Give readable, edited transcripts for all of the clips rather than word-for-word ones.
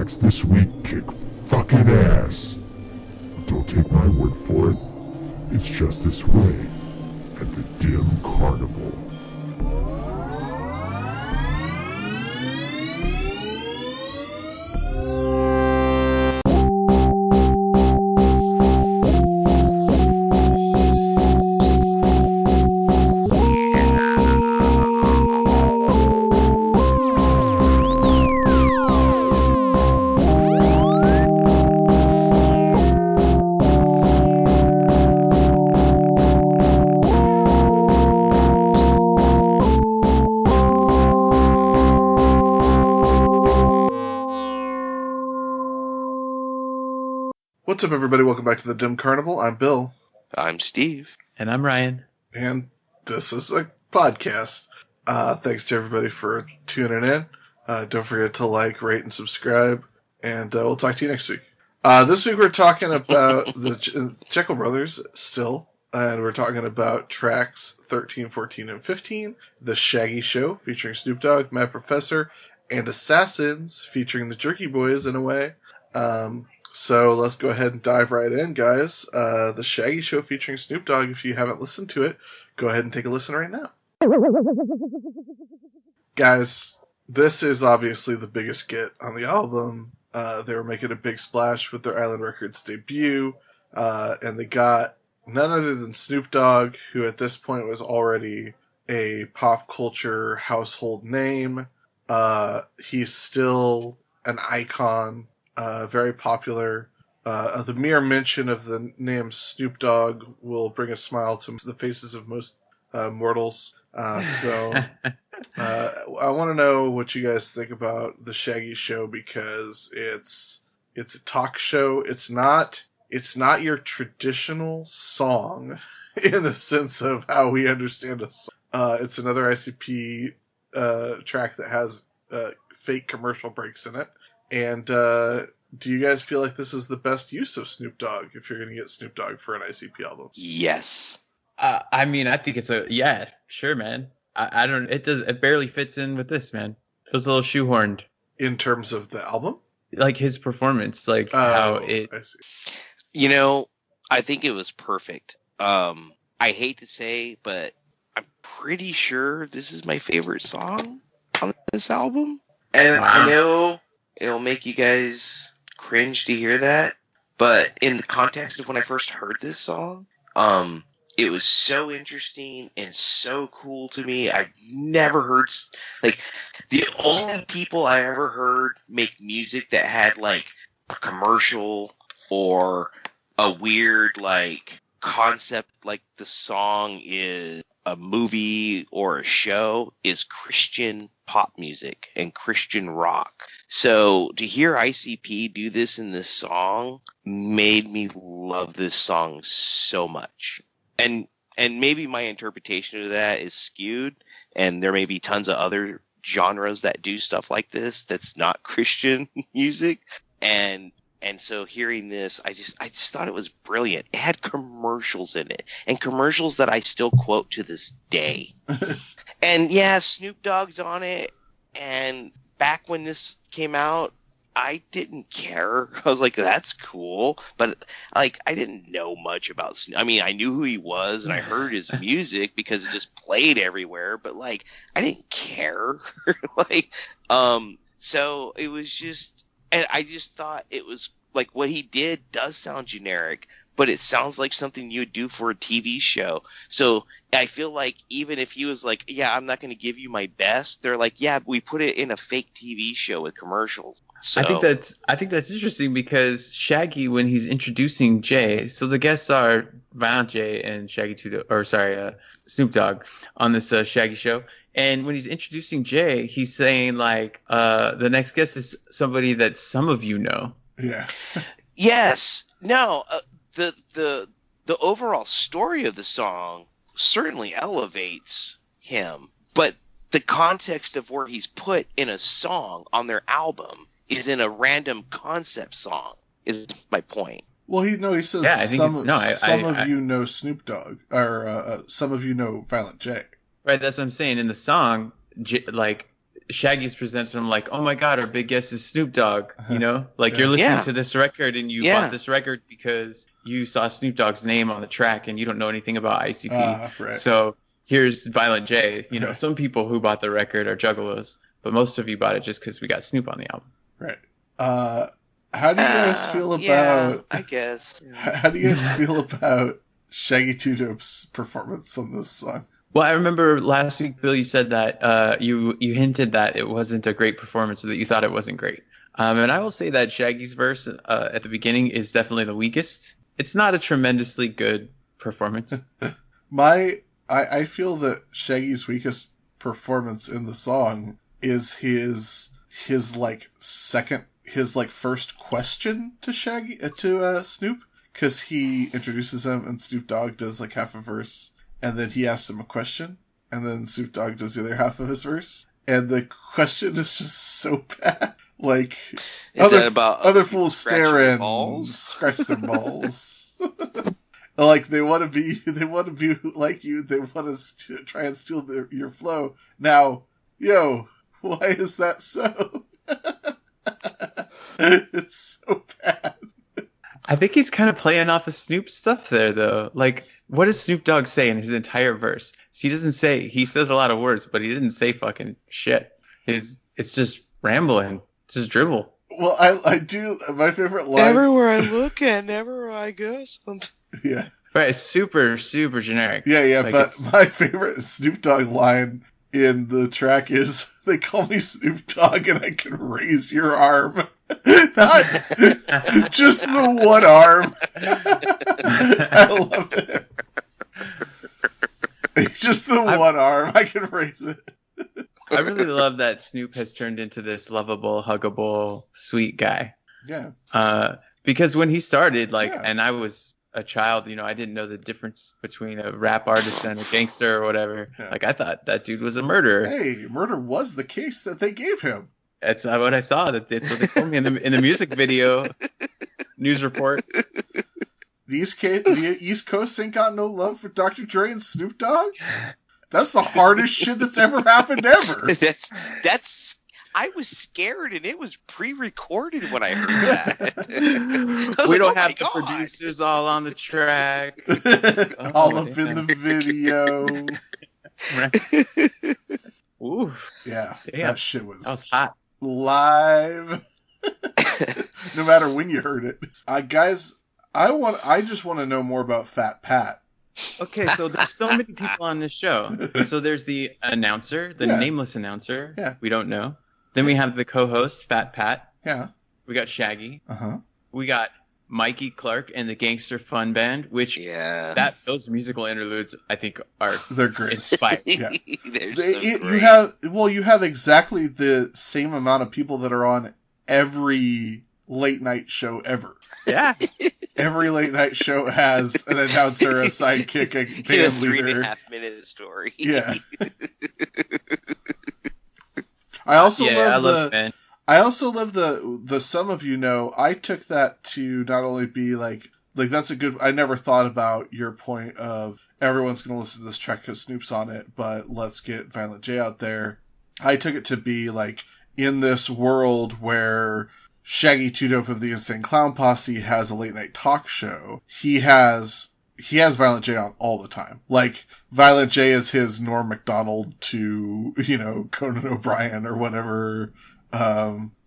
tracks this week kick fucking ass. Don't take my word for it. It's just this way at the Dim Carnival. What's up, everybody? Welcome back to the Dim Carnival. I'm Bill. I'm Steve. And I'm Ryan. And this is a podcast. Thanks to everybody for tuning in. Don't forget to like, rate, and subscribe. And we'll talk to you next week. This week we're talking about the Jeckel brothers still. And we're talking about tracks 13, 14, and 15. The Shaggy Show featuring Snoop Dogg, Matt Professor, and Assassins featuring the Jerky Boys in a way. So let's go ahead and dive right in, guys. The Shaggy Show featuring Snoop Dogg. If you haven't listened to it, go ahead and take a listen right now. Guys, this is obviously the biggest get on the album. They were making a big splash with their Island Records debut, and they got none other than Snoop Dogg, who at this point was already a pop culture household name. He's still an icon. Very popular. The mere mention of the name Snoop Dogg will bring a smile to the faces of most mortals. So I want to know what you guys think about the Shaggy Show, because it's a talk show. It's not your traditional song in the sense of how we understand a song. It's another ICP track that has fake commercial breaks in it. And do you guys feel like this is the best use of Snoop Dogg if you're going to get Snoop Dogg for an ICP album? Yes. I mean, I think it's yeah, sure, man. I don't. It barely fits in with this, man. Feels a little shoehorned. In terms of the album? Like his performance, like how it. I see. You know, I think it was perfect. I hate to say, but I'm pretty sure this is my favorite song on this album. And Wow. I know it'll make you guys cringe to hear that, but in the context of when I first heard this song, it was so interesting and so cool to me. I've never heard, like, the only people I ever heard make music that had, like, a commercial or a weird, like, concept, like the song is a movie or a show, is Christian pop music and Christian rock. So to hear ICP do this in this song made me love this song so much. And maybe my interpretation of that is skewed, and there may be tons of other genres that do stuff like this that's not Christian music. And so hearing this, I just thought it was brilliant. It had commercials in it, and commercials that I still quote to this day. And yeah, Snoop Dogg's on it. And back when this came out, I didn't care. I was like, that's cool. But like, I didn't know much about Snoop. I mean, I knew who he was, and I heard his music because it just played everywhere. But like, I didn't care. So it was just. And I just thought it was like what he did does sound generic, but it sounds like something you would do for a TV show. So I feel like even if he was like, yeah, I'm not going to give you my best, they're like, yeah, we put it in a fake TV show with commercials. So I think that's interesting because Shaggy, when he's introducing Jay, so the guests are FrakenJay and Snoop Dogg on this Shaggy Show. And when he's introducing Jay, he's saying like, the next guest is somebody that some of you know. Yeah. Yes. No. The overall story of the song certainly elevates him, but the context of where he's put in a song on their album is in a random concept song. Is my point. Well, he says Yeah, I think some of you know Snoop Dogg, or some of you know Violent J. Right, that's what I'm saying. In the song, like Shaggy's presenting him like, oh my God, our big guest is Snoop Dogg. You know, like you're listening to this record and you bought this record because you saw Snoop Dogg's name on the track and you don't know anything about ICP. Right. So here's Violent J. You know, some people who bought the record are juggalos, but most of you bought it just because we got Snoop on the album. Right. How do you guys feel about? Yeah, I guess. How do you guys feel about Shaggy 2 Dope's performance on this song? Well, I remember last week, Bill, you said that you hinted that it wasn't a great performance, or that you thought it wasn't great. And I will say that Shaggy's verse at the beginning is definitely the weakest. It's not a tremendously good performance. I feel that Shaggy's weakest performance in the song is his first question to Snoop, because he introduces him and Snoop Dogg does like half a verse. And then he asks him a question, and then Snoop Dogg does the other half of his verse. And the question is just so bad. Like, other fools stare and scratch their balls. Like, they want to be like you. They want to try and steal your flow. Now, why is that so? It's so bad. I think he's kind of playing off of Snoop stuff there, though. Like, what does Snoop Dogg say in his entire verse? He says a lot of words, but he didn't say fucking shit. It's just rambling. It's just dribble. Well, I do, my favorite line. Everywhere I look and everywhere I go. Yeah. Right, it's super, super generic. Yeah, like, but my favorite Snoop Dogg line in the track is, they call me Snoop Dogg and I can raise your arm. Not just the one arm. I love it. It's just the one arm. I can raise it. I really love that Snoop has turned into this lovable, huggable, sweet guy. Yeah. Because when he started, and I was a child, I didn't know the difference between a rap artist and a gangster or whatever. Yeah. Like, I thought that dude was a murderer. Hey, murder was the case that they gave him. That's what I saw. That's what they told me in the music video news report. The East Coast ain't got no love for Dr. Dre and Snoop Dogg? That's the hardest shit that's ever happened ever. That's. I was scared, and it was pre-recorded when I heard that. We don't have the producers all on the track. All up in the video. Ooh. Yeah, damn. That shit was hot. Live. No matter when you heard it. Guys, I just want to know more about Fat Pat. Okay, so there's so many people on this show. So there's the announcer, the nameless announcer. Yeah. We don't know. Then we have the co-host, Fat Pat. Yeah. We got Shaggy. Uh-huh. We got Mikey Clark and the Gangster Fun Band, which those musical interludes I think they're great. Inspired. Yeah. Great. You have exactly the same amount of people that are on every late night show ever. Yeah. Every late night show has an announcer, a sidekick, a band leader. 3.5 minute story. Yeah. I also love the some of you know, I took that to not only be like that's a good, I never thought about your point of everyone's going to listen to this track because Snoop's on it, but let's get Violent J out there. I took it to be like, in this world where Shaggy 2 Dope of the Insane Clown Posse has a late night talk show, he has Violent J on all the time. Like, Violent J is his Norm Macdonald to, Conan O'Brien or whatever.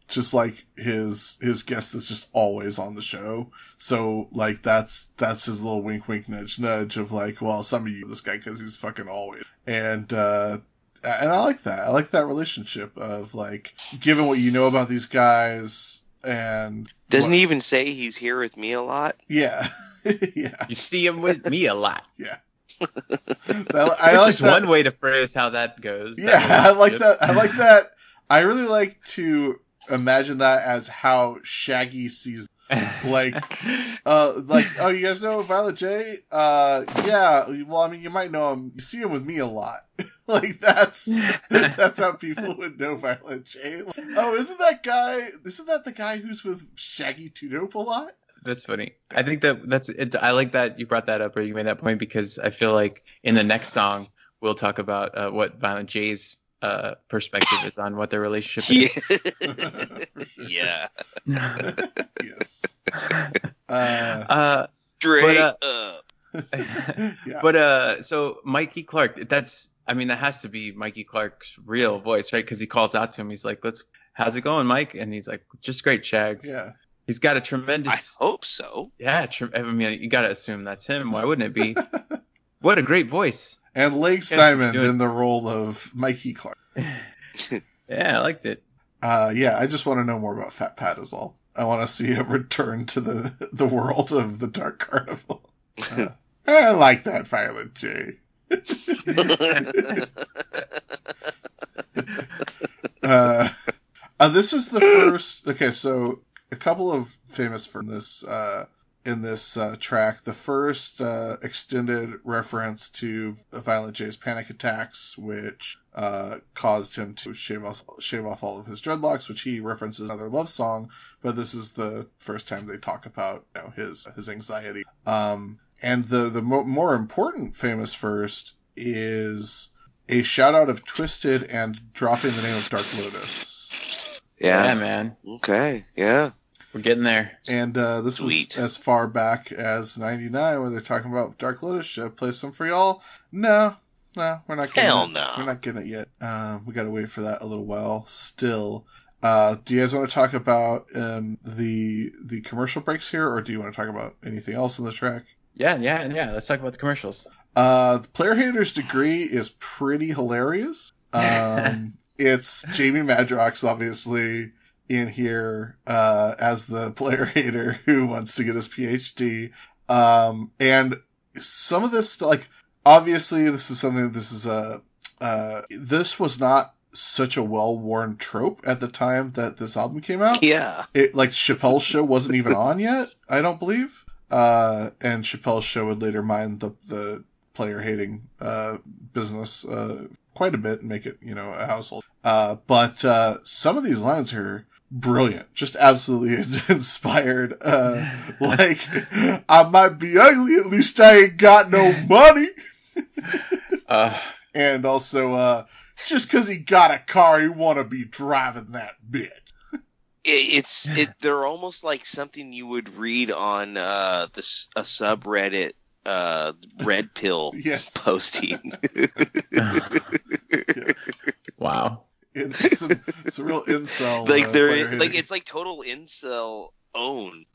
Just like his guest that's just always on the show. So, like, that's his little wink, wink, nudge, nudge of like, well, some of you know this guy because he's fucking always. And I like that. I like that relationship of like, given what you know about these guys and. Doesn't he even say he's here with me a lot? Yeah. Yeah. You see him with me a lot. Yeah. Which is one way to phrase how that goes. Yeah, I like that. I like that. I really like to imagine that as how Shaggy sees like, oh, you guys know Violent J? Yeah, well, I mean, you might know him. You see him with me a lot. Like, that's how people would know Violent J. Like, oh, isn't that the guy who's with Shaggy 2 Dope a lot? That's funny. I think that's it. I like that you brought that up or you made that point because I feel like in the next song we'll talk about what Violent J's perspective is on what their relationship is. Yeah. Yes. Straight but, up. Yeah. But so Mikey Clark, that has to be Mikey Clark's real voice, right? Because he calls out to him. He's like, how's it going, Mike? And he's like, just great, Shags. Yeah. He's got a tremendous. I hope so. Yeah, you got to assume that's him. Why wouldn't it be? What a great voice. And Legs Diamond in the role of Mikey Clark. Yeah, I liked it. Yeah, I just want to know more about Fat Pat is all. I want to see a return to the world of the Dark Carnival. I like that FrakenJay. This is the first. Okay, so a couple of famous from this in this track. The first extended reference to FrakenJay's panic attacks, which caused him to shave off all of his dreadlocks, which he references in another love song. But this is the first time they talk about his anxiety. And the more important famous first is a shout out of Twisted and dropping the name of Dark Lotus. Yeah, man. Okay, yeah. We're getting there. And this Sweet. is as far back as 99 where they're talking about Dark Lotus. Should I play some for y'all? No, we're not getting Hell it. no. We're not getting it yet. We gotta wait for that a little while still. Do you guys want to talk about the commercial breaks here, or do you want to talk about anything else in the track? Yeah. Let's talk about the commercials. The Player Hater's Degree is pretty hilarious. It's Jamie Madrox, obviously, in here as the player hater who wants to get his PhD. And some of this, like, obviously, this is this was not such a well-worn trope at the time that this album came out. Yeah. Chappelle's Show wasn't even on yet, I don't believe. And Chappelle's Show would later mind the player hating business quite a bit and make it, a household. But some of these lines are brilliant, just absolutely inspired. Like, I might be ugly, at least I ain't got no money. And also, just because he got a car, he want to be driving that bitch. They're almost like something you would read on a subreddit red pill posting. Yeah. Wow. It's a real incel. It's like total incel own.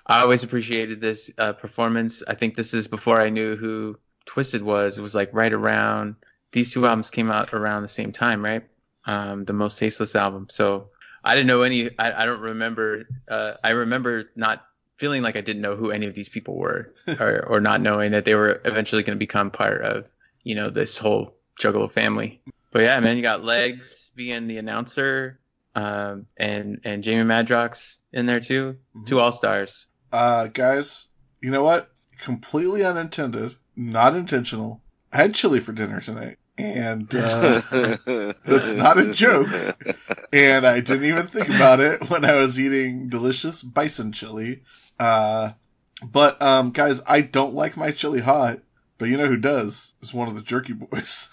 I always appreciated this performance. I think this is before I knew who Twisted was. It was like right around, these two albums came out around the same time, right? The Most Tasteless album. So I didn't know I don't remember. I remember not feeling like I didn't know who any of these people were, or not knowing that they were eventually going to become part of, this whole Juggalo family. But yeah, man, you got Legs being the announcer, and Jamie Madrox in there too. Mm-hmm. Two all-stars. Guys, you know what? Completely unintended, not intentional. I had chili for dinner tonight, and that's not a joke. And I didn't even think about it when I was eating delicious bison chili. But guys, I don't like my chili hot, but you know who does? It's one of the Jerky Boys.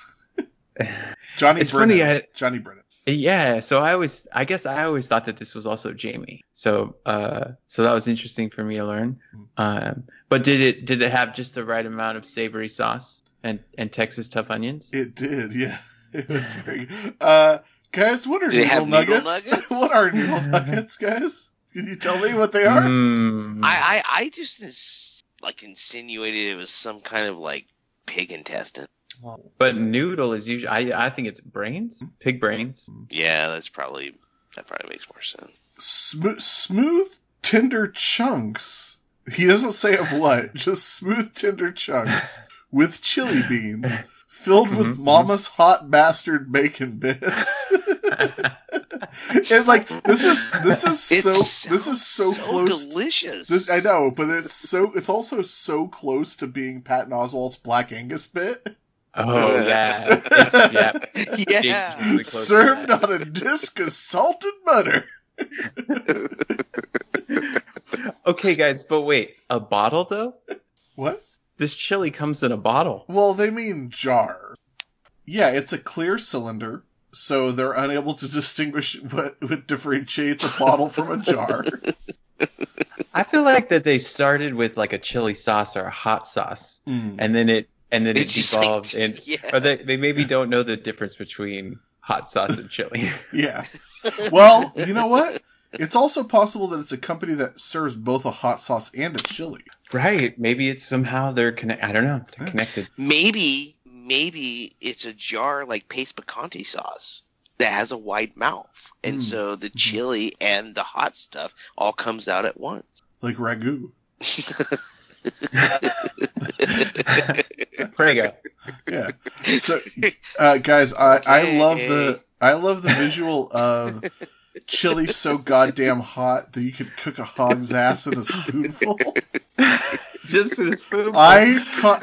Johnny Brennan. Johnny Brennan. Yeah, so I guess I always thought that this was also Jamie. So that was interesting for me to learn. But did it have just the right amount of savory sauce and Texas tough onions? It did, yeah. It was very guys, what are noodle nuggets? What are noodle nuggets, guys? Can you tell me what they are? I just insinuated it was some kind of like pig intestine. But noodle is usually, I think it's brains, pig brains. Yeah, that probably makes more sense. Smooth, tender chunks. He doesn't say of what, just smooth, tender chunks with chili beans filled with Mama's hot bastard bacon bits. And this is so close. Delicious. I know, but it's also so close to being Patton Oswalt's Black Angus bit. Oh yeah, yeah. Served on a disc of salted butter. Okay, guys, but wait, a bottle though? What? This chili comes in a bottle. Well, they mean jar. Yeah, it's a clear cylinder, so they're unable to distinguish what differentiates a bottle from a jar. I feel like that they started with like a chili sauce or a hot sauce, and then it It's just devolved, like, or they maybe don't know the difference between hot sauce and chili. Yeah. Well, you know what? It's also possible that it's a company that serves both a hot sauce and a chili. Right? Maybe it's somehow they're connected. I don't know. They're connected. Maybe it's a jar like Pace Picante sauce that has a wide mouth, and so the chili and the hot stuff all comes out at once. Like ragu. Prego. Yeah. So, guys, I love the visual of chili so goddamn hot that you could cook a hog's ass in a spoonful. Just in a spoonful.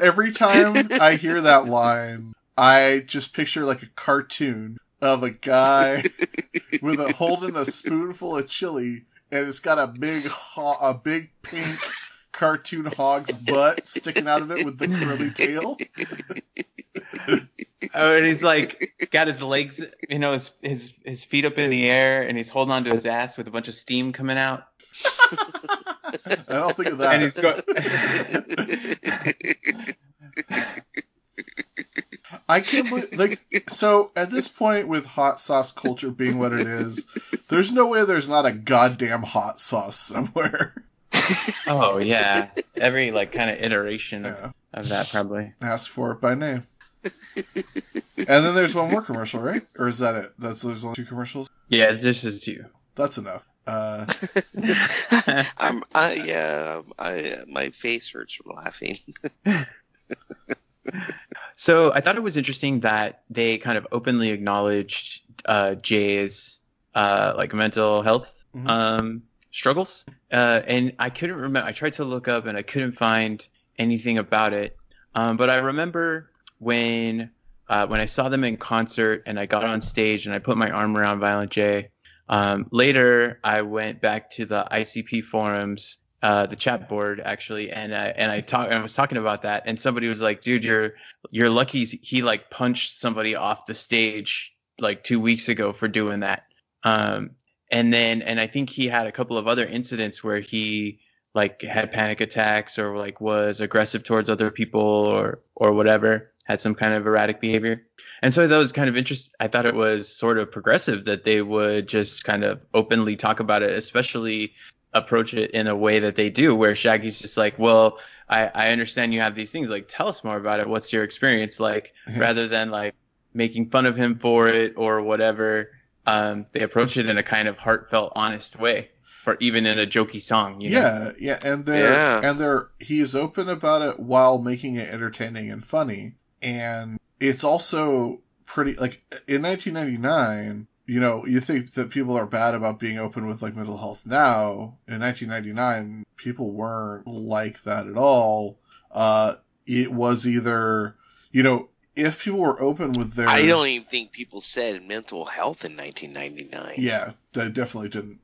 Every time I hear that line, I just picture like a cartoon of a guy holding a spoonful of chili, and it's got a big pink cartoon hog's butt sticking out of it with the curly tail. Oh, and he's like got his legs, his feet up in the air, and he's holding onto his ass with a bunch of steam coming out. I don't think of that. And he's I can't believe, so at this point with hot sauce culture being what it is, there's no way there's not a goddamn hot sauce somewhere. Oh yeah, every kind of iteration of that probably. Ask for it by name. And then there's one more commercial, right? Or is that it? There's only 2 commercials? Yeah, just as 2. That's enough. My face hurts from laughing. So I thought it was interesting that they kind of openly acknowledged Jay's mental health struggles, and I couldn't remember. I tried to look up and I couldn't find anything about it. But I remember when I saw them in concert and I got on stage and I put my arm around Violent J. Later, I went back to the ICP forums, the chat board actually, and I was talking about that, and somebody was like, "Dude, you're lucky he punched somebody off the stage 2 weeks ago for doing that." And I think he had a couple of other incidents where he had panic attacks or was aggressive towards other people or whatever, had some kind of erratic behavior. And so that was kind of interesting. I thought it was sort of progressive that they would just kind of openly talk about it, especially approach it in a way that they do, where Shaggy's just like, well, I understand you have these things. Tell us more about it. What's your experience like? Mm-hmm. Rather than making fun of him for it or whatever. They approach it in a kind of heartfelt, honest way, for even in a jokey song. You know? Yeah. And he's open about it while making it entertaining and funny. And it's also pretty, in 1999, you think that people are bad about being open with mental health now. In 1999, people weren't like that at all. It was either, if people were open with their... I don't even think people said mental health in 1999. Yeah, they definitely didn't.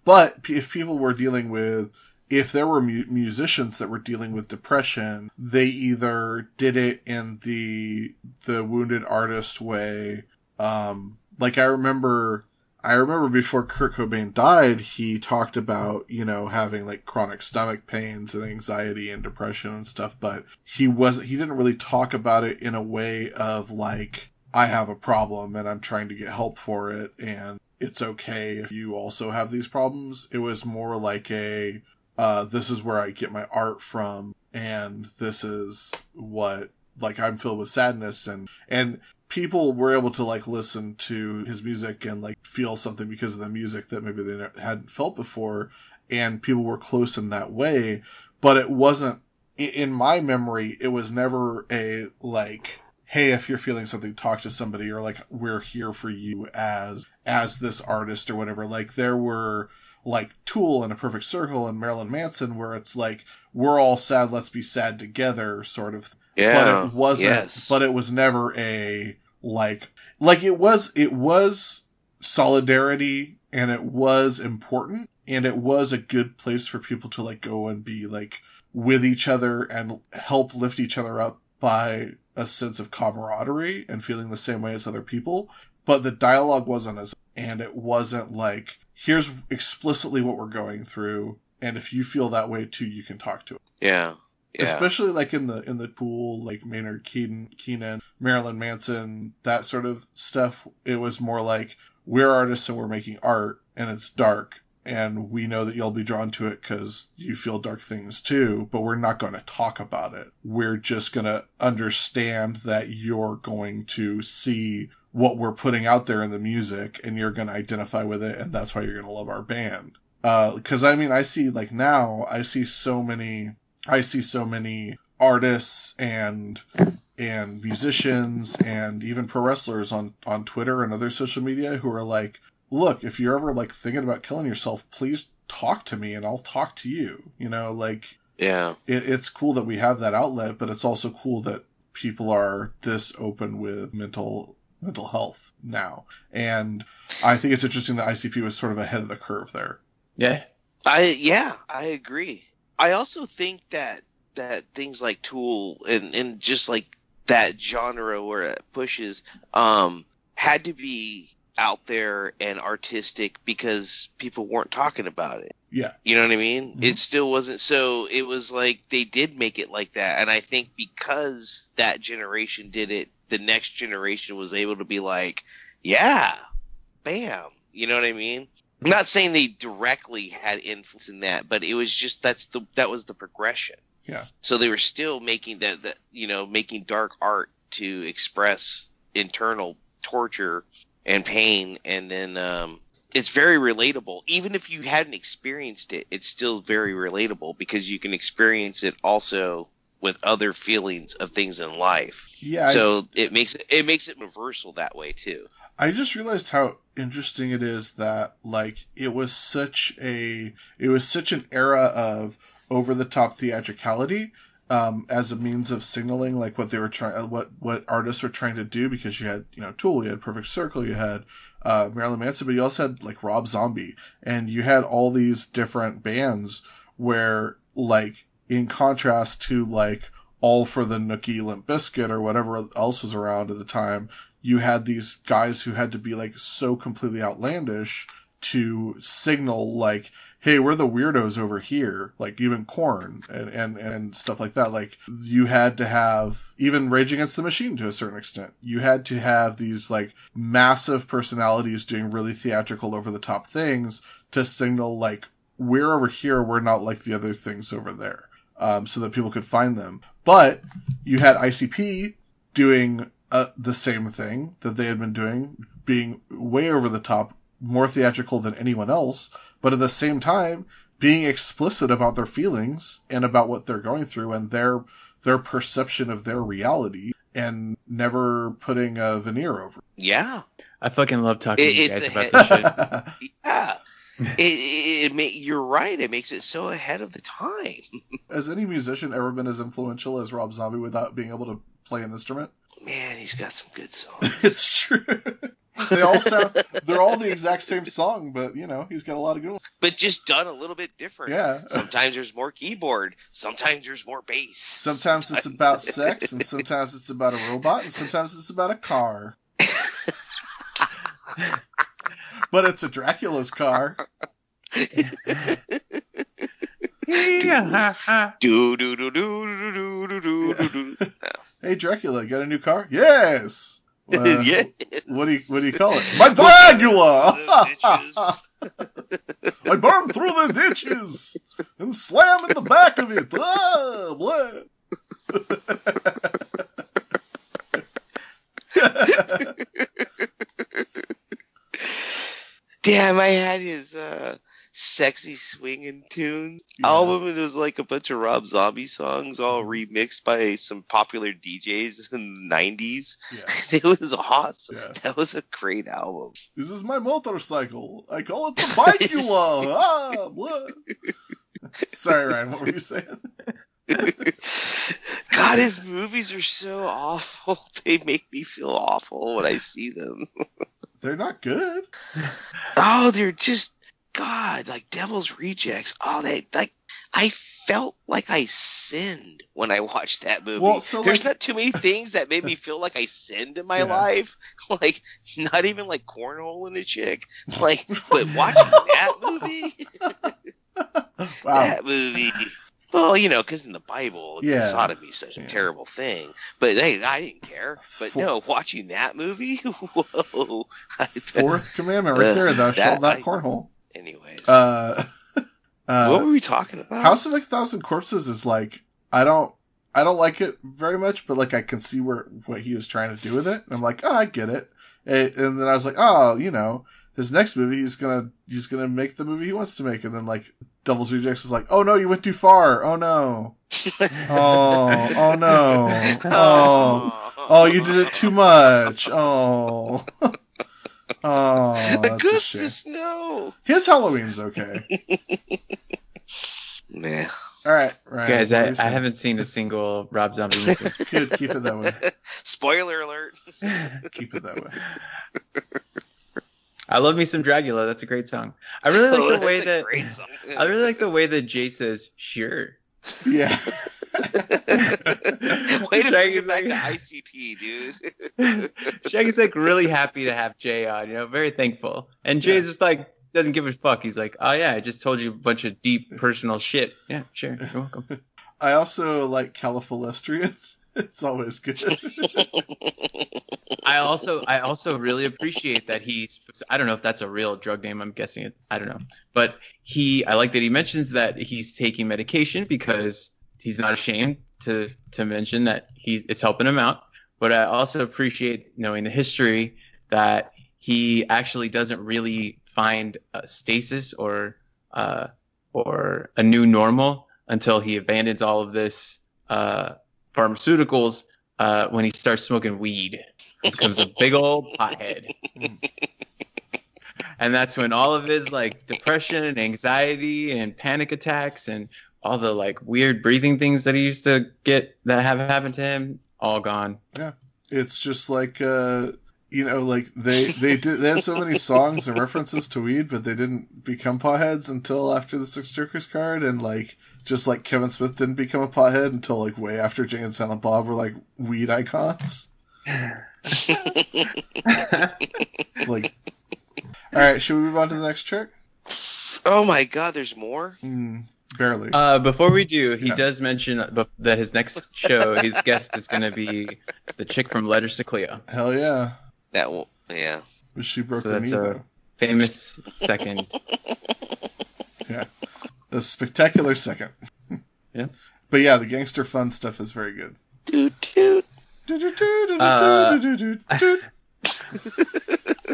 But if people were dealing with... If there were musicians that were dealing with depression, they either did it in the wounded artist way. I remember before Kurt Cobain died, he talked about, having chronic stomach pains and anxiety and depression and stuff, but he didn't really talk about it in a way of I have a problem and I'm trying to get help for it and it's okay if you also have these problems. It was more this is where I get my art from, and this is what, I'm filled with sadness, and people were able to, listen to his music and, feel something because of the music that maybe they hadn't felt before, and people were close in that way, but it wasn't, in my memory, it was never a, hey, if you're feeling something, talk to somebody, or, we're here for you as this artist or whatever. There were... Tool and A Perfect Circle and Marilyn Manson, where it's we're all sad, let's be sad together, sort of. Yeah. But it wasn't. Yes. But it was never a it was solidarity, and it was important, and it was a good place for people to go and be with each other and help lift each other up by a sense of camaraderie and feeling the same way as other people, but the dialogue wasn't as, and it wasn't like, here's explicitly what we're going through, and if you feel that way too, you can talk to it. Yeah. Yeah. Especially like in the pool, like Maynard Keenan, Marilyn Manson, that sort of stuff. It was more like, we're artists and we're making art, and it's dark, and we know that you'll be drawn to it because you feel dark things too, but we're not going to talk about it. We're just going to understand that you're going to see what we're putting out there in the music, and you're going to identify with it, and that's why you're going to love our band. Because I mean, I see like now, I see so many artists and musicians and even pro wrestlers on Twitter and other social media who are like, look, if you're ever like thinking about killing yourself, please talk to me and I'll talk to you. You know, like, yeah, it's cool that we have that outlet, but it's also cool that people are this open with mental health now. And I think it's interesting that ICP was sort of ahead of the curve there. Yeah. I agree. I also think that things like Tool and just like that genre where it pushes had to be out there and artistic because people weren't talking about it. Yeah. You know what I mean? Mm-hmm. It still wasn't, so it was like they did make it like that. And I think because that generation did it, the next generation was able to be like, yeah, bam. You know what I mean? I'm not saying they directly had influence in that, but it was just that was the progression. Yeah. So they were still making that making dark art to express internal torture and pain, and then it's very relatable. Even if you hadn't experienced it, it's still very relatable because you can experience it also with other feelings of things in life. Yeah. So it makes it universal that way too. I just realized how interesting it is that like it was such an era of over the top theatricality as a means of signaling like what they were trying, what artists were trying to do, because you had Tool, you had Perfect Circle, you had Marilyn Manson, but you also had like Rob Zombie, and you had all these different bands where like in contrast to like All for the Nookie Limp Bizkit or whatever else was around at the time, you had these guys who had to be like so completely outlandish to signal like, hey, we're the weirdos over here, like even Korn and stuff like that. Like you had to have even Rage Against the Machine to a certain extent. You had to have these like massive personalities doing really theatrical over the top things to signal like, we're over here, we're not like the other things over there, so that people could find them. But you had ICP doing the same thing that they had been doing, being way over the top, more theatrical than anyone else, but at the same time being explicit about their feelings and about what they're going through and their perception of their reality, and never putting a veneer over it. Yeah. I fucking love talking to you guys about this shit. Yeah. You're right. It makes it so ahead of the time. Has any musician ever been as influential as Rob Zombie without being able to play an instrument? Man, he's got some good songs. It's true. They're all the exact same song, but he's got a lot of good ones. But just done a little bit different. Yeah. Sometimes there's more keyboard. Sometimes there's more bass. Sometimes it's about sex, and sometimes it's about a robot, and sometimes it's about a car. But it's a Dracula's car. Hey, Dracula, got a new car? Yes. Yeah. What do you call it? My Dracula! I burn through the ditches and slam in the back of it. Ah, blah. Damn, I had his sexy swinging tunes album. It was like a bunch of Rob Zombie songs all remixed by some popular DJs in the 90s. Yeah. It was awesome. Yeah. That was a great album. This is my motorcycle. I call it the Bicula. Ah, blah. Sorry, Ryan, what were you saying? God, his movies are so awful. They make me feel awful when I see them. They're not good. Oh, they're just, God, like Devil's Rejects. Oh, I felt like I sinned when I watched that movie. Well, so, there's like- not too many things that made me feel like I sinned in my Yeah. life. Like, not even like cornholing a chick. Like, but watching that movie, Wow. that movie. Well, because in the Bible, Yeah. sodomy is such a terrible thing. But hey, I didn't care. But no, watching that movie, whoa. Fourth commandment right there. Thou shalt not cornhole. Anyways. What were we talking about? House of a Thousand Corpses is like, I don't like it very much, but like I can see what he was trying to do with it. And I'm like, oh, I get it. And then I was like, oh, his next movie, he's gonna make the movie he wants to make. And then like Devil's Rejects is like, oh no, you went too far. Oh no. Oh no. Oh, you did it too much. Oh. Oh, Augustus, no. His Halloween's okay. Nah. All right, Ryan. Guys, I haven't seen a single Rob Zombie movie. Good, keep it that way. Spoiler alert. Keep it that way. I love me some Dracula. That's a great song. I really like the way that great song. I really like the way that Jay says sure. Yeah. Way to bring it back to ICP, dude. Shaggy's like really happy to have Jay on, very thankful. And Jay's just like doesn't give a fuck. He's like, oh yeah, I just told you a bunch of deep personal shit. Yeah, sure, you're welcome. I also like Califalestrian. It's always good. I also really appreciate that I don't know if that's a real drug name. I'm guessing it. I don't know. But I like that he mentions that he's taking medication because he's not ashamed to mention that it's helping him out. But I also appreciate knowing the history that he actually doesn't really find stasis or a new normal until he abandons all of this pharmaceuticals when he starts smoking weed. He becomes a big old pothead. And that's when all of his like depression and anxiety and panic attacks and all the like weird breathing things that he used to get that have happened to him, all gone. Yeah. It's just like like they had so many songs and references to weed, but they didn't become potheads until after the Six Jokers card, and like just like Kevin Smith didn't become a pothead until like way after Jay and Silent Bob were like weed icons. Like, all right, should we move on to the next trick? Oh my God, there's more. Barely. Before we do, he does mention that his next show, his guest is going to be the chick from Letters to Cleo. Hell yeah. Yeah. But she broke So her that's knee, a though. famous second. Yeah. A spectacular second. Yeah. But yeah, the gangster fun stuff is very good. Toot toot.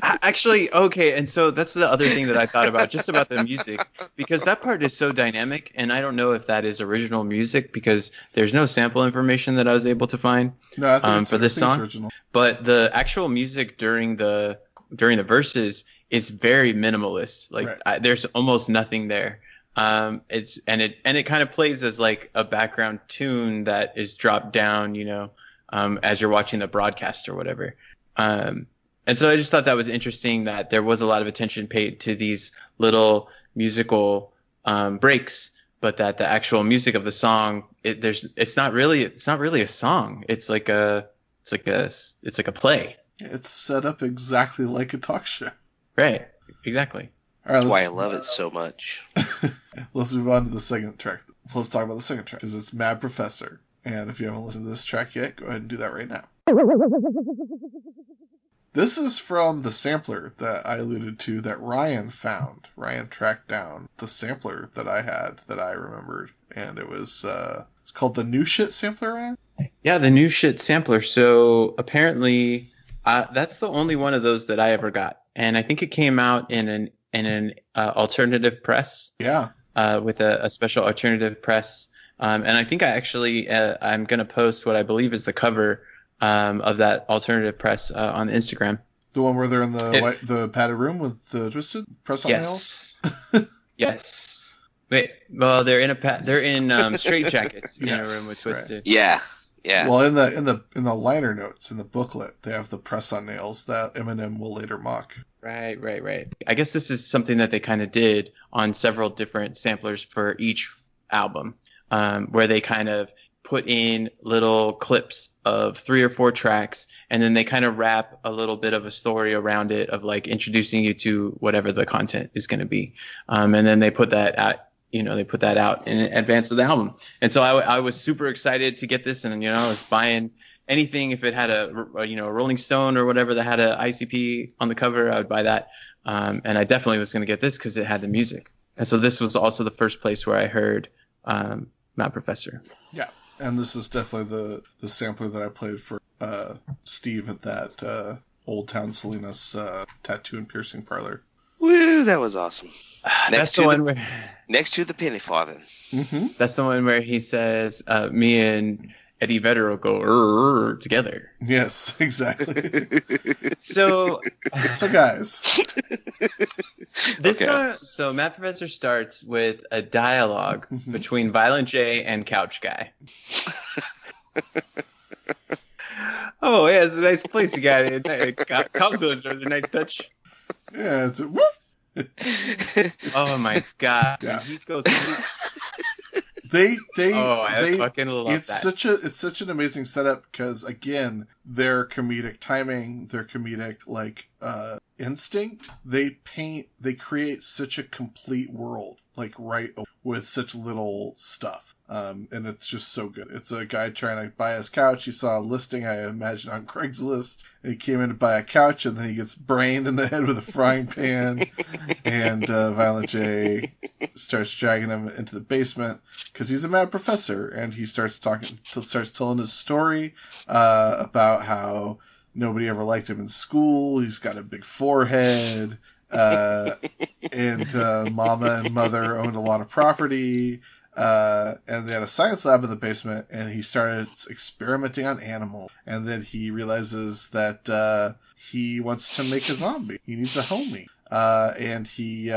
Actually, okay, and so that's the other thing that I thought about, just about the music, because that part is so dynamic, and I don't know if that is original music, because there's no sample information that I was able to find for this song. Original. But the actual music during the verses is very minimalist. Like right. There's almost nothing there. It kind of plays as like a background tune that is dropped down, as you're watching the broadcast or whatever. And so I just thought that was interesting that there was a lot of attention paid to these little musical breaks, but that the actual music of the song, it's not really a song. It's like a play. It's set up exactly like a talk show. Right. Exactly. All right, That's why I love it so much. Let's move on to the second track. Let's talk about the second track because it's Mad Professor. And if you haven't listened to this track yet, go ahead and do that right now. This is from the sampler that I alluded to that Ryan found. Ryan tracked down the sampler that I had that I remembered. And it was it's called the New Shit sampler, Ryan? Yeah, the New Shit sampler. So apparently that's the only one of those that I ever got. And I think it came out in an alternative press. Yeah. With a special alternative press. And I think I'm going to post what I believe is the cover of that alternative press on Instagram. The one where they're in the padded room with the twisted press on nails? Yes. Wait, well, they're in straight jackets in a room with twisted. Right. Yeah. Well, in the liner notes in the booklet, they have the press on nails that Eminem will later mock. Right. I guess this is something that they kind of did on several different samplers for each album, where they kind of put in little clips of 3 or 4 tracks, and then they kind of wrap a little bit of a story around it of like introducing you to whatever the content is going to be. And then they put that out, in advance of the album. And so I was super excited to get this, and I was buying anything if it had a Rolling Stone or whatever that had a ICP on the cover, I would buy that. And I definitely was going to get this because it had the music. And so this was also the first place where I heard Mad Professor. Yeah. And this is definitely the sampler that I played for Steve at that Old Town Salinas tattoo and piercing parlor. Woo, that was awesome. That's the one where next to the penny farthing. Mm-hmm. That's the one where he says, "Me and Eddie Vedder will go together." Yes, exactly. So guys, this so Mad Professor starts with a dialogue between Violent J and Couch Guy. Oh yeah, it's a nice place you got it. Counselors are a nice touch. Yeah, it's a whoop. Oh my god! Yeah. He goes. They fucking love it's that. It's such an amazing setup because again, their comedic timing, their comedic instinct, they create such a complete world with such little stuff. And it's just so good. It's a guy trying to buy his couch. He saw a listing, I imagine, on Craigslist, and he came in to buy a couch, and then he gets brained in the head with a frying pan, and Violent J starts dragging him into the basement because he's a mad professor, and he starts telling his story about how nobody ever liked him in school. He's got a big forehead, and mama and mother owned a lot of property. And they had a science lab in the basement, and he started experimenting on animals. And then he realizes that he wants to make a zombie. He needs a homie. And he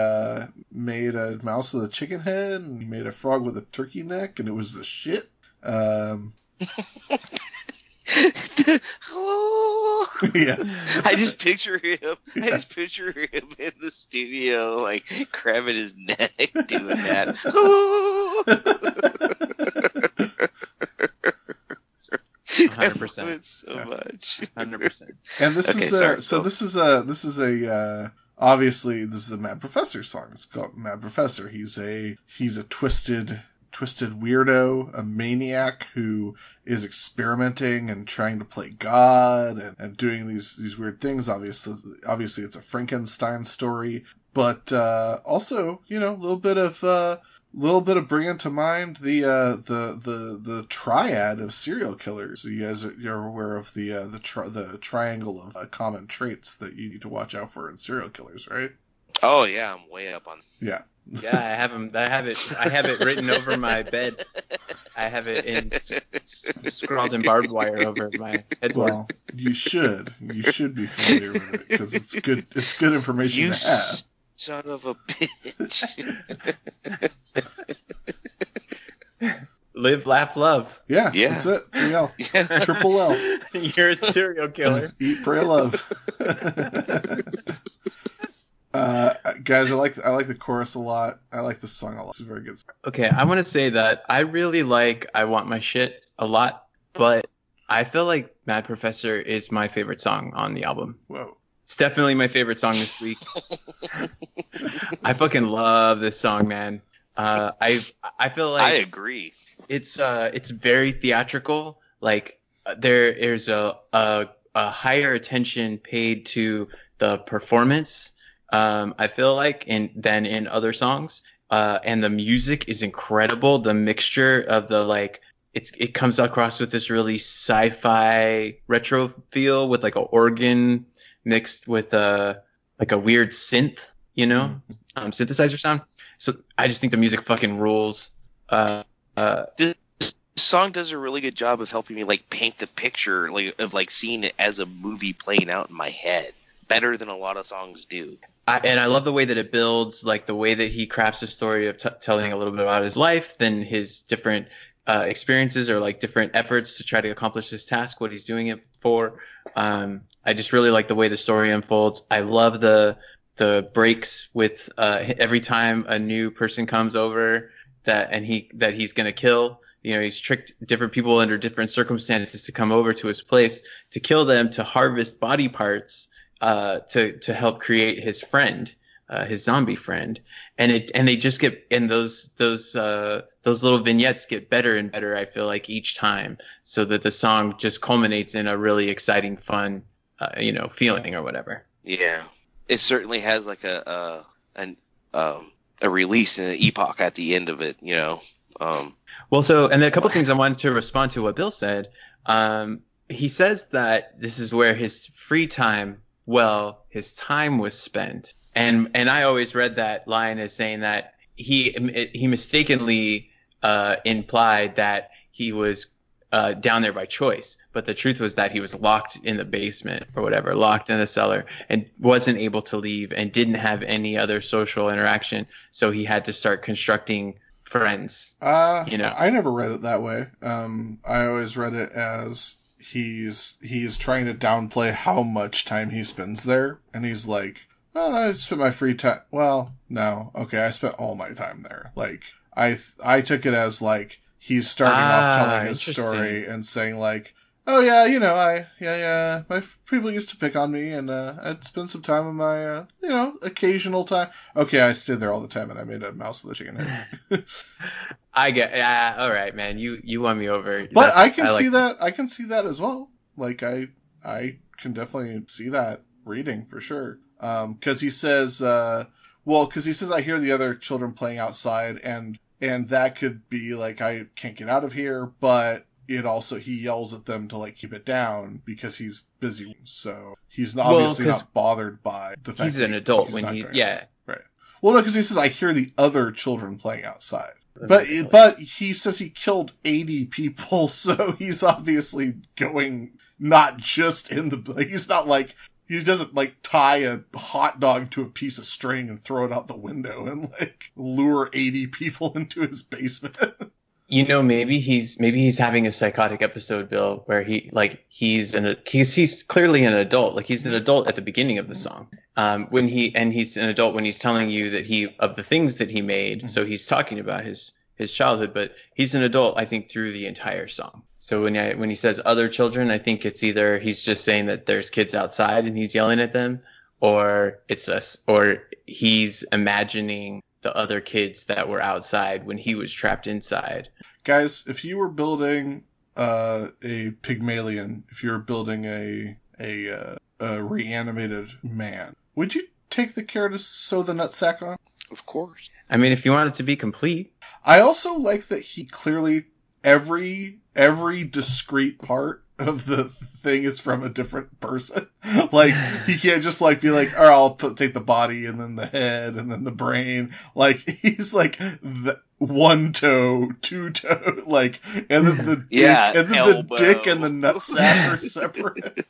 made a mouse with a chicken head, and he made a frog with a turkey neck, and it was the shit. Yes. I just picture him in the studio, like cramming his neck, doing that. 100%. It's so much. 100%. And this is obviously this is a Mad Professor song. It's called Mad Professor. He's a twisted weirdo, a maniac who is experimenting and trying to play God and doing these weird things. Obviously it's a Frankenstein story, but also a little bit of bringing to mind the triad of serial killers. So you're aware of the triangle of common traits that you need to watch out for in serial killers, right? Oh yeah, I'm way up on. Yeah. Yeah, I have them. I have it written over my bed. I have it scrawled in barbed wire over my headboard. Well, you should be familiar with it because it's good. It's good information to have. Son of a bitch. Live, laugh, love. Yeah. That's it. 3L. Yeah. Triple L. You're a serial killer. Eat, pray, love. Guys, I like the chorus a lot. I like the song a lot. It's a very good song. Okay, I want to say that I really like I Want My Shit a lot, but I feel like Mad Professor is my favorite song on the album. Whoa. It's definitely my favorite song this week. I fucking love this song, man. I feel like I agree. It's very theatrical. Like there's a higher attention paid to the performance. I feel like than in other songs. And the music is incredible. The mixture of it comes across with this really sci-fi retro feel with like an organ mixed with a weird synth, synthesizer sound. So I just think the music fucking rules. This song does a really good job of helping me paint the picture of seeing it as a movie playing out in my head better than a lot of songs do. And I love the way that it builds, the way that he crafts a story of telling a little bit about his life, then his different experiences or different efforts to try to accomplish this task, what he's doing it for. I just really like the way the story unfolds. I love the breaks with every time a new person comes over that he's going to kill. He's tricked different people under different circumstances to come over to his place to kill them, to harvest body parts, to help create his friend, his zombie friend. And they just get, and those little vignettes get better and better, I feel like, each time, so that the song just culminates in a really exciting, fun, feeling or whatever. Yeah, it certainly has like a release and an epoch at the end of it, Well, and then a couple things I wanted to respond to what Bill said. He says that this is where his free time, his time was spent. And I always read that line as saying that he mistakenly implied that he was down there by choice. But the truth was that he was locked in the basement or whatever, locked in a cellar, and wasn't able to leave and didn't have any other social interaction. So he had to start constructing friends. I never read it that way. I always read it as he's trying to downplay how much time he spends there, and he's like, I spent my free time. Well, no, okay, I spent all my time there. Like, I took it as like he's starting off telling his story and saying like, oh yeah, my people used to pick on me, and I'd spend some time in my occasional time. Okay, I stayed there all the time, and I made a mouse with a chicken head. I get, all right, man, you won me over. But I can see that. I can see that as well. Like I can definitely see that reading for sure. Because he says, I hear the other children playing outside, and that could be like, I can't get out of here, but it also, he yells at them to like keep it down because he's busy, so he's obviously not bothered by the fact he's an adult when he right. Well, no, because he says I hear the other children playing outside, but he says he killed 80 people, so he's obviously going not just in the, he's not like, he doesn't like tie a hot dog to a piece of string and throw it out the window and like lure 80 people into his basement. Maybe he's having a psychotic episode, Bill, where he's clearly an adult. Like, he's an adult at the beginning of the song. He's an adult when he's telling you that of the things that he made. Mm-hmm. So he's talking about his childhood, but he's an adult, I think, through the entire song. So when he says other children, I think it's either he's just saying that there's kids outside and he's yelling at them, or it's us, or he's imagining the other kids that were outside when he was trapped inside. Guys, if you were building a Pygmalion, if you were building a reanimated man, would you take the care to sew the nutsack on? Of course. I mean, if you want it to be complete. I also like that he clearly, every discrete part of the thing is from a different person. Like, he can't just like be like, I'll take the body and then the head and then the brain. Like, he's like one toe, two toe, like, and then the dick, and then elbow. The dick and the nutsack are separate.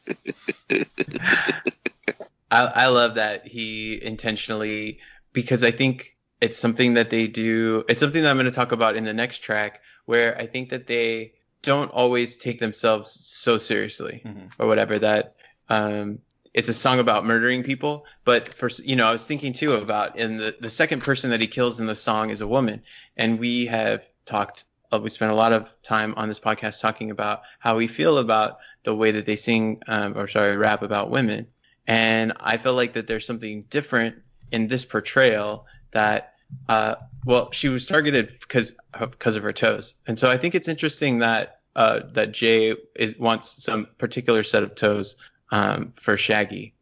I love that he intentionally, because I think it's something that they do. It's something that I'm going to talk about in the next track, where I think that they don't always take themselves so seriously, mm-hmm. or whatever. That it's a song about murdering people, but I was thinking too about, in the second person that he kills in the song is a woman, and we have talked. We spent a lot of time on this podcast talking about how we feel about the way that they sing, rap about women, and I feel like that there's something different in this portrayal that. She was targeted because of her toes, and so I think it's interesting that Jay wants some particular set of toes for Shaggy,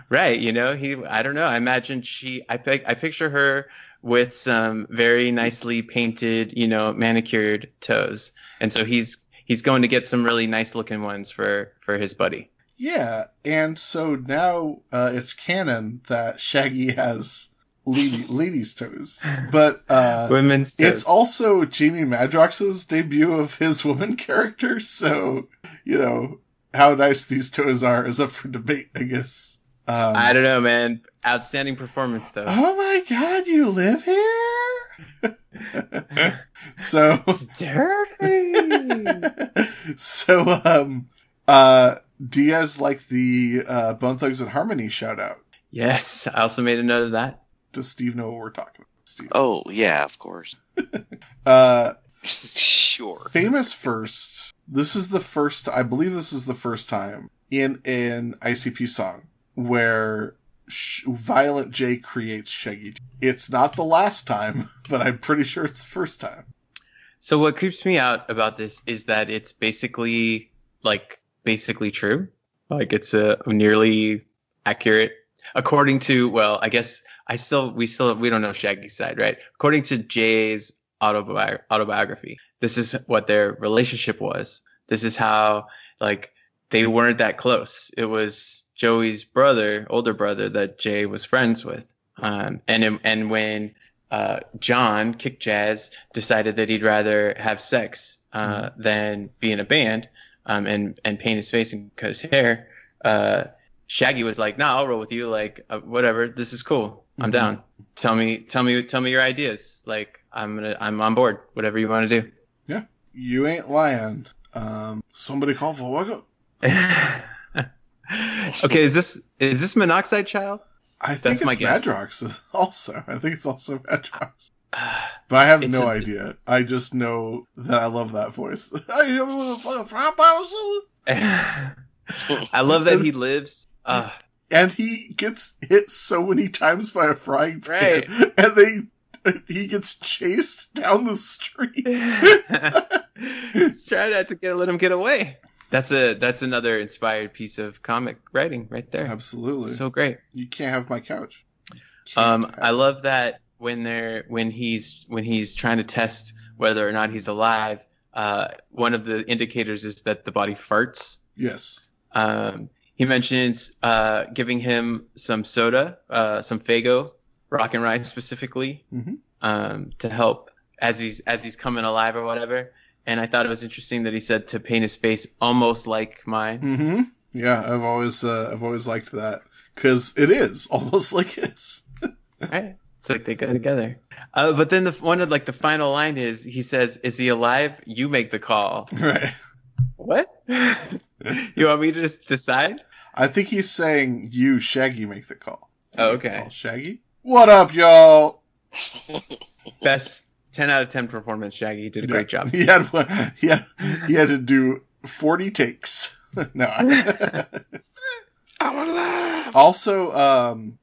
right? I don't know. I imagine I picture her with some very nicely painted, manicured toes, and so he's going to get some really nice looking ones for his buddy. Yeah, and so now it's canon that Shaggy has ladies' toes, but women's toes. It's also Jamie Madrox's debut of his woman character, so how nice these toes are is up for debate, I guess. I don't know, man. Outstanding performance, though. Oh my God, you live here? So it's dirty. So, do you guys like the Bone Thugs and Harmony shout out? Yes, I also made a note of that. Does Steve know what we're talking about? Steve? Oh, yeah, of course. Sure. Famous first. I believe this is the first time in an ICP song where Violent J creates Shaggy. It's not the last time, but I'm pretty sure it's the first time. So what creeps me out about this is that it's basically true. Like it's a nearly accurate, according to, well, I guess we don't know Shaggy's side, right? According to Jay's autobiography, this is what their relationship was. This is how, like, they weren't that close. It was Joey's older brother that Jay was friends with. And when John, Kick Jazz, decided that he'd rather have sex than be in a band and paint his face and cut his hair, Shaggy was like, "Nah, I'll roll with you. Like, whatever. This is cool. I'm down. Tell me your ideas. Like, I'm on board. Whatever you want to do." Yeah, you ain't lying. Somebody call for workup. Okay, is this Monoxide Child? I think That's my it's guess. Madrox also. I think it's also Madrox. But I have no idea. I just know that I love that voice. I love that he lives. And he gets hit so many times by a frying pan. Right. And he gets chased down the street. He's trying not to let him get away. That's another inspired piece of comic writing right there. Absolutely. So great. You can't have my couch. I love that when he's trying to test whether or not he's alive, one of the indicators is that the body farts. Yes. He mentions giving him some soda, some Faygo, Rock and Ride specifically, to help as he's coming alive or whatever. And I thought it was interesting that he said to paint his face almost like mine. Mm-hmm. Yeah, I've always liked that because it is almost like his. Right. It's like they go together. But then the final line is, he says, "Is he alive? You make the call." Right. What? You want me to just decide? I think he's saying you, Shaggy, make the call. Oh, okay. Call, Shaggy? What up, y'all? Best 10 out of 10 performance, Shaggy. You did a great job. He had to do 40 takes. No. I'm alive. Also,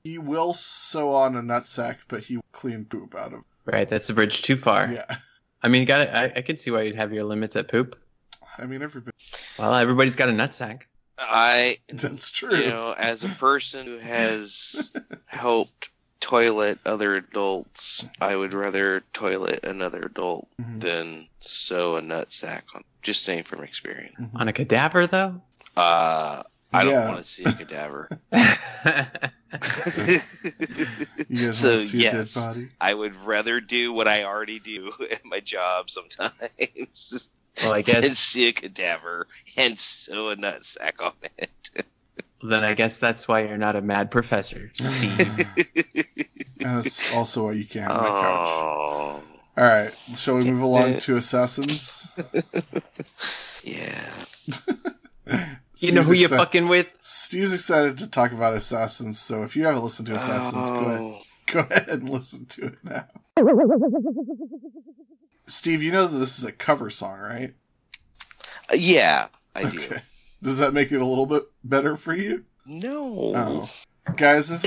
he will sew on a nutsack, but he will clean poop out of it. Right, that's a bridge too far. Yeah. I mean, I can see why you'd have your limits at poop. I mean, everybody. Well, everybody's got a nutsack. That's true. You know, as a person who has helped toilet other adults, I would rather toilet another adult than sew a nutsack on. Just saying from experience. On a cadaver, though? I don't want to see a cadaver. You guys So, want to see a dead yes, body? I would rather do what I already do at my job sometimes. Well, I guess. And see a cadaver and sew a nutsack on it. Then I guess that's why you're not a mad professor, Steve. And it's also why you can't have my couch. Oh. All right, shall we move along to Assassins? Yeah. You know who you're fucking with? Steve's excited to talk about Assassins, so if you haven't listened to Assassins, go ahead and listen to it now. Steve, you know that this is a cover song, right? Yeah, I do. Does that make it a little bit better for you? No. Oh. Guys, this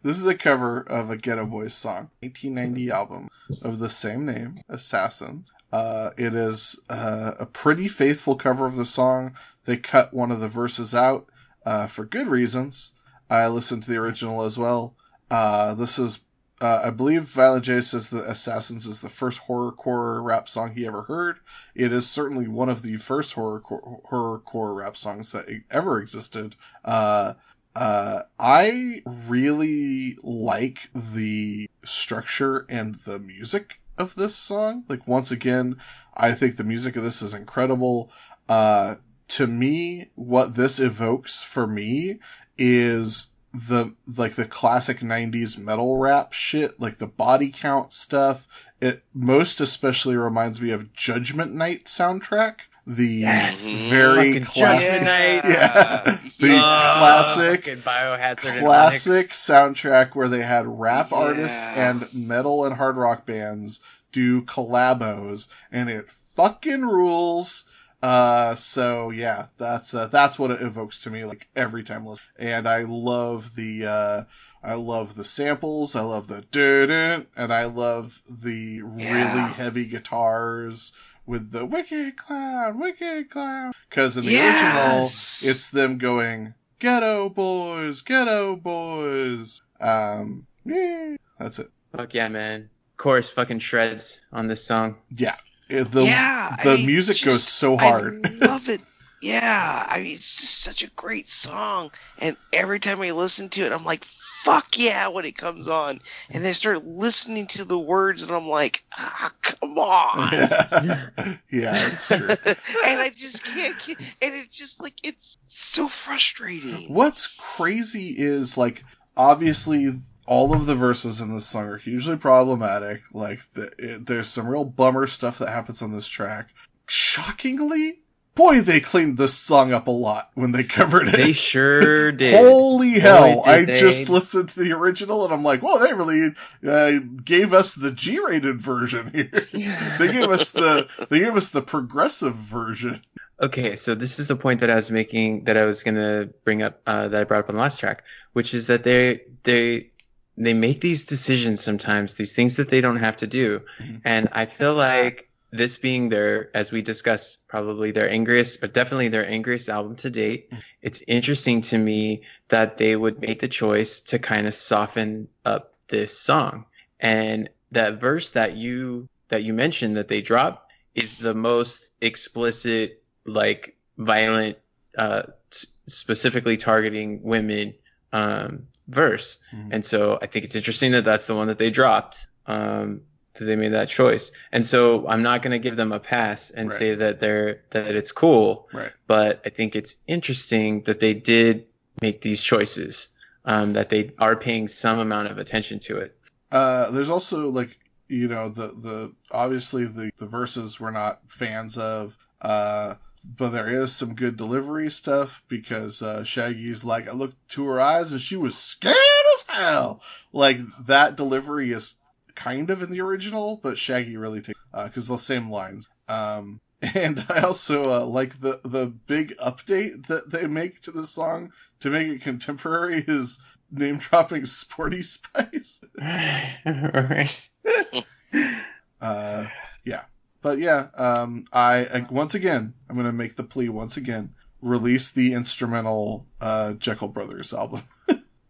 is a cover of a Ghetto Boys song, 1990 album of the same name, Assassins. It is a pretty faithful cover of the song. They cut one of the verses out for good reasons. I listened to the original as well. This is, I believe Violent J says that Assassins is the first horrorcore rap song he ever heard. It is certainly one of the first horrorcore rap songs that ever existed. I really like the structure and the music of this song. Like, once again, I think the music of this is incredible. To me, what this evokes for me is the classic 90s metal rap shit, like the body count stuff. It most especially reminds me of Judgment Night soundtrack. the Yes. very Fucking classic, Judgment Night. the classic, fucking Biohazard and classic Onyx. soundtrack where they had rap Yeah. artists and metal and hard rock bands do collabos, and it fucking rules. So yeah, that's what it evokes to me, like every time I listen. And I love the samples, I love the dun, and I love the really heavy guitars with the wicked clown, because in the original it's them going ghetto boys, yeah, that's it. Fuck yeah, man. Chorus fucking shreds on this song. Yeah. The music goes so hard. I love it. Yeah, I mean, it's just such a great song. And every time I listen to it, I'm like, fuck yeah, when it comes on. And then I start listening to the words, and I'm like, come on. Yeah, it's true. And I just can't get, and it's just like, it's so frustrating. What's crazy is, like, obviously all of the verses in this song are hugely problematic. Like, there's some real bummer stuff that happens on this track. Shockingly, boy, they cleaned this song up a lot when they covered it. They sure did. Holy hell. Boy, I just listened to the original and I'm like, well, they really gave us the G-rated version here. They gave us the progressive version. Okay, so this is the point that I was making, that I was going to bring up, that I brought up on the last track, which is that they make these decisions sometimes, these things that they don't have to do. Mm-hmm. And I feel like this being their, as we discussed, probably their angriest, but definitely their angriest album to date, it's interesting to me that they would make the choice to kind of soften up this song. And that verse that you mentioned that they dropped is the most explicit, like, violent, specifically targeting women verse. Mm-hmm. And so I think it's interesting that that's the one that they dropped, that they made that choice. And so I'm not going to give them a pass and say that it's cool, but I think it's interesting that they did make these choices, that they are paying some amount of attention to it. There's also, like, you know, the obviously the verses we're not fans of, but there is some good delivery stuff, because Shaggy's like, I looked to her eyes and she was scared as hell. Like, that delivery is kind of in the original, but Shaggy really takes, because the same lines. And I also like the big update that they make to the song to make it contemporary is name dropping Sporty Spice. Right. Yeah. But yeah, I once again, I'm going to make the plea once again, release the instrumental Jeckel Brothers album.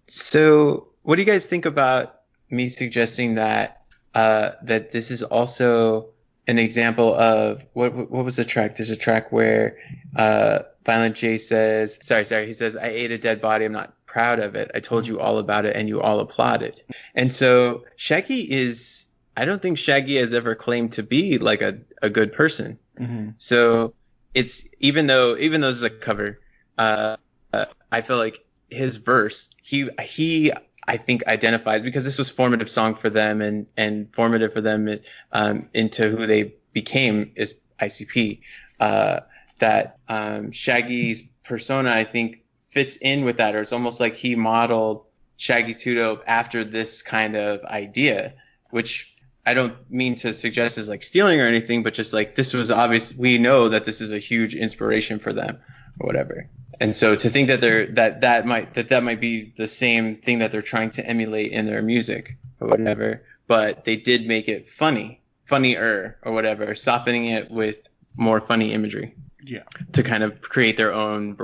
So what do you guys think about me suggesting that that this is also an example of, what was the track? There's a track where Violent J says, he says, I ate a dead body, I'm not proud of it. I told you all about it and you all applauded. And so Shaggy is, I don't think Shaggy has ever claimed to be like a good person. Mm-hmm. So it's, even though this is a cover, I feel like his verse, he I think identifies, because this was formative song for them and formative for them into who they became is ICP. That Shaggy's persona, I think, fits in with that, or it's almost like he modeled Shaggy 2 Dope after this kind of idea, which I don't mean to suggest is like stealing or anything, but just like, this was obvious. We know that this is a huge inspiration for them or whatever. And so to think that that might be the same thing that they're trying to emulate in their music or whatever, but they did make it funnier or whatever, softening it with more funny imagery. Yeah. To kind of create their own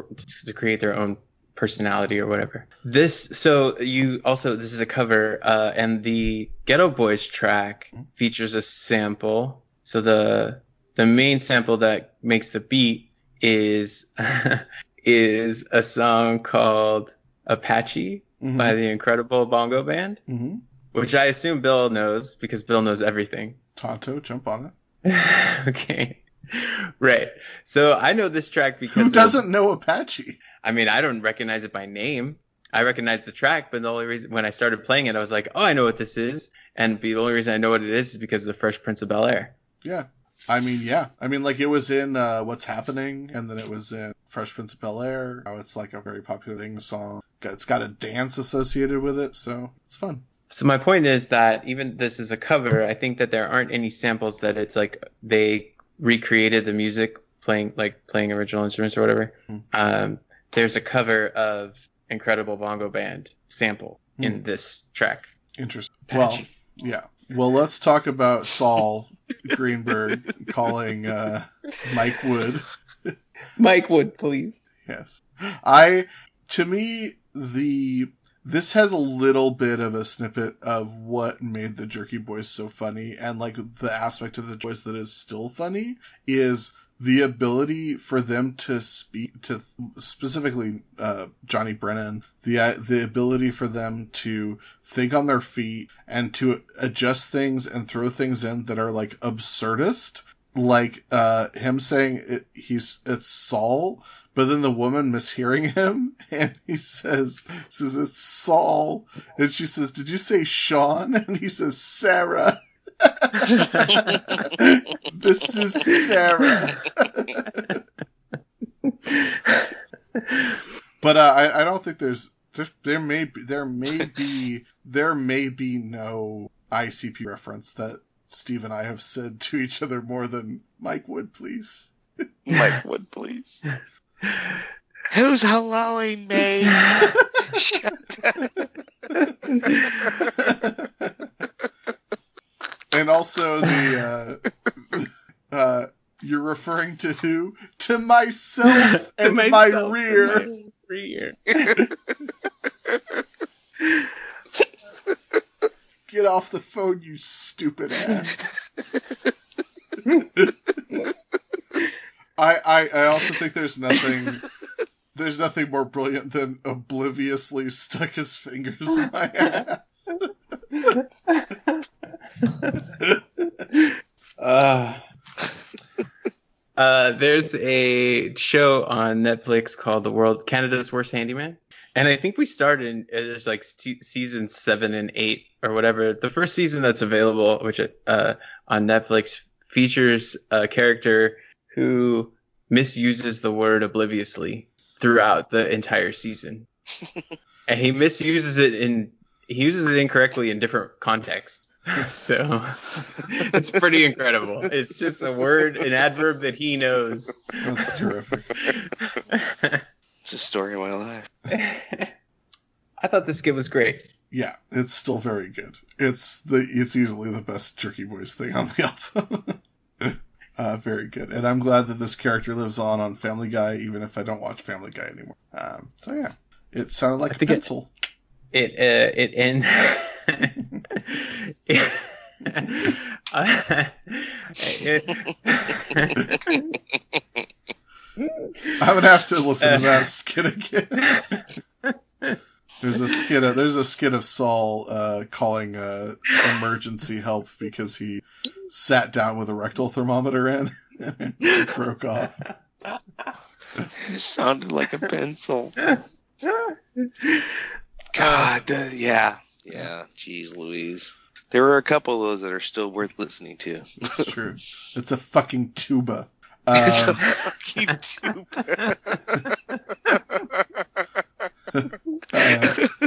personality or whatever. This is a cover, and the Ghetto Boys track features a sample. So the main sample that makes the beat is is a song called Apache by the Incredible Bongo Band, which I assume Bill knows because Bill knows everything. Tonto, jump on it. Okay. Right. So I know this track because... Who doesn't know Apache? I mean, I don't recognize it by name. I recognize the track, but the only reason when I started playing it, I was like, oh, I know what this is. And the only reason I know what it is because of the Fresh Prince of Bel-Air. Yeah. I mean, yeah. I mean, like, it was in What's Happening, and then it was in Fresh Prince of Bel-Air. Now it's, like, a very popular song. It's got a dance associated with it, so it's fun. So my point is that even this is a cover, I think that there aren't any samples that it's like they recreated the music playing original instruments or whatever. There's a cover of Incredible Bongo Band sample in this track. Interesting. Patchy. Well, yeah. Well, let's talk about Saul Greenberg calling Mike Wood. Mike Wood, please. Yes. To me, this has a little bit of a snippet of what made the Jerky Boys so funny, and like the aspect of the Boys that is still funny is the ability for them to speak to, specifically Johnny Brennan, the ability for them to think on their feet and to adjust things and throw things in that are like absurdist, like him saying it's Saul, but then the woman mishearing him, and he says it's Saul, and she says, "Did you say Sean?" And he says, "Sarah." This is Sarah. But I don't think there may be no ICP reference that Steve and I have said to each other more than Mike Wood, please. Mike Wood, please. Who's helloing me? Shut up. And also you're referring to who? To myself and my rear. Get off the phone, you stupid ass. I also think there's nothing more brilliant than obliviously stuck his fingers in my ass. There's a show on Netflix called Canada's Worst Handyman, and I think we started there's like season 7 and 8 or whatever. The first season that's available, which on Netflix, features a character who misuses the word obliviously throughout the entire season, and he uses it incorrectly in different contexts. So it's pretty incredible. It's just a word, an adverb that he knows. That's terrific. It's a story of my life. I thought this skit was great. Yeah, it's still very good. It's easily the best Jerky Boys thing on the album. Very good. And I'm glad that this character lives on Family Guy, even if I don't watch Family Guy anymore. So yeah, it sounded like a pencil. It ends. I would have to listen to that skit again. There's a skit of Saul calling emergency help because he sat down with a rectal thermometer in and it broke off. It sounded like a pencil. God, yeah. Jeez Louise. There were a couple of those that are still worth listening to. It's true. It's a fucking tuba. It's a fucking tuba.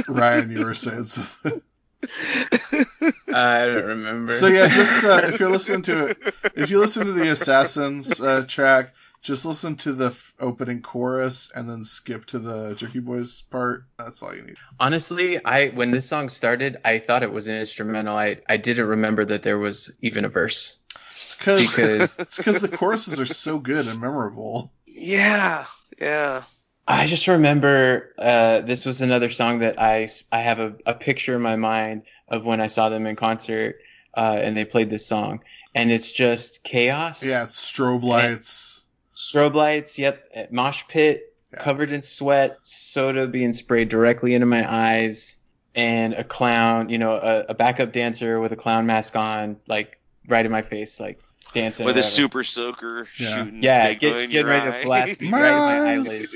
Ryan, you were saying something. I don't remember. So yeah, just if you listen to the Assassins track, just listen to the opening chorus and then skip to the Jerky Boys part. That's all you need. Honestly, when this song started, I thought it was an instrumental. I didn't remember that there was even a verse. It's because the choruses are so good and memorable. Yeah. I just remember this was another song that I have a picture in my mind of when I saw them in concert and they played this song. And it's just chaos. Yeah, it's strobe lights. Yep. Mosh pit, covered in sweat, soda being sprayed directly into my eyes, and a clown, a backup dancer with a clown mask on, like right in my face, like dancing. With a super soaker shooting. Yeah, get ready to blast me right in my eyelids.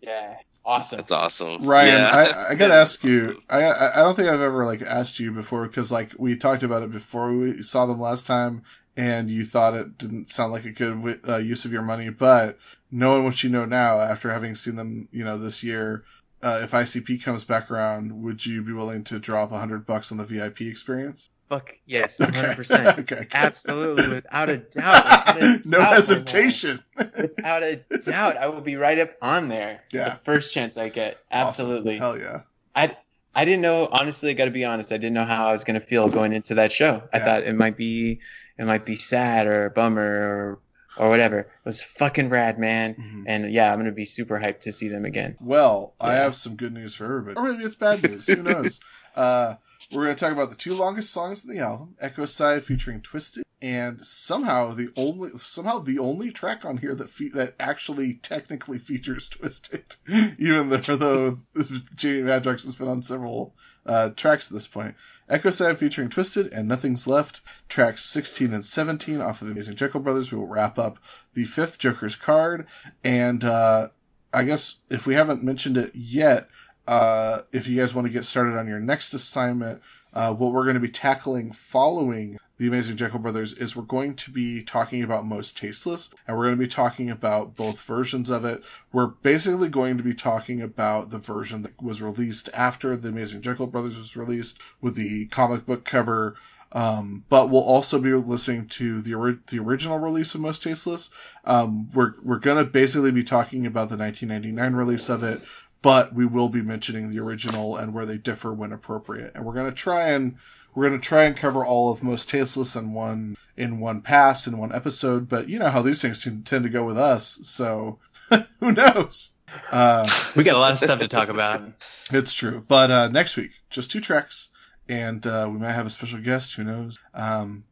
Yeah, awesome. That's awesome. Ryan, I gotta ask you. I don't think I've ever asked you before because we talked about it before we saw them last time, and you thought it didn't sound like a good use of your money, but knowing what you know now, after having seen them, this year, if ICP comes back around, would you be willing to drop $100 on the VIP experience? Fuck yes, 100%. Okay. Absolutely, without a doubt. No hesitation. Without a doubt, I will be right up on there. Yeah. The first chance I get. Absolutely. Awesome. Hell yeah. I didn't know, honestly, I got to be honest, I didn't know how I was going to feel going into that show. I thought it might be sad or a bummer or whatever. It was fucking rad, man. Mm-hmm. And yeah, I'm going to be super hyped to see them again. Well, I have some good news for everybody. Or maybe it's bad news. Who knows? We're going to talk about the 2 longest songs in the album, Echo Side featuring Twisted, and somehow the only track on here that actually technically features Twisted, even though Jamie Madrox has been on several tracks at this point. Echo Side featuring Twisted and Nothing's Left, tracks 16 and 17 off of the Amazing Jeckel Brothers. We will wrap up the 5th Joker's Card, and I guess if we haven't mentioned it yet, if you guys want to get started on your next assignment, what we're going to be tackling following the Amazing Jeckel Brothers is we're going to be talking about Most Tasteless, and we're going to be talking about both versions of it. We're basically going to be talking about the version that was released after the Amazing Jeckel Brothers was released with the comic book cover, but we'll also be listening to the original release of Most Tasteless. We're going to basically be talking about the 1999 release of it, but we will be mentioning the original and where they differ when appropriate. And we're going to try and cover all of Most Tasteless in one pass, in one episode. But you know how these things tend to go with us, so who knows? We got a lot of stuff to talk about. It's true. But next week, just 2 tracks, and we might have a special guest. Who knows?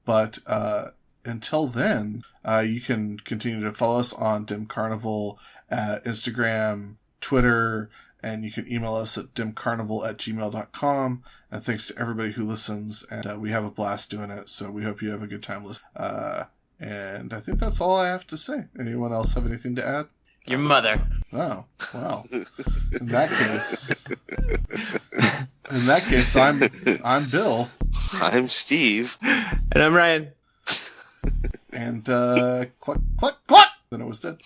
But until then, you can continue to follow us on Dim Carnival at Instagram, Twitter, and you can email us at dimcarnival@gmail.com. And thanks to everybody who listens, and we have a blast doing it, so we hope you have a good time listening. And I think that's all I have to say. Anyone else have anything to add? Your mother. Oh, wow. In that case, I'm Bill. I'm Steve. And I'm Ryan. And cluck, cluck, cluck! Then it was dead.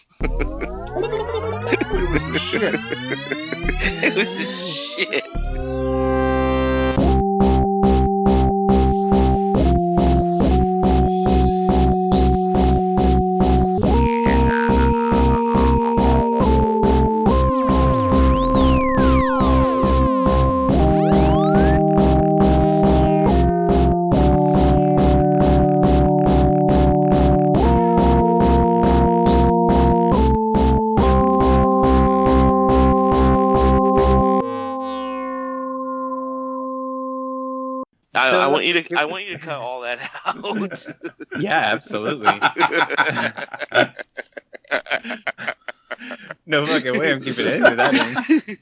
It was the shit. It was the shit. I want you to cut all that out. Yeah, absolutely. No fucking way I'm keeping any of that in.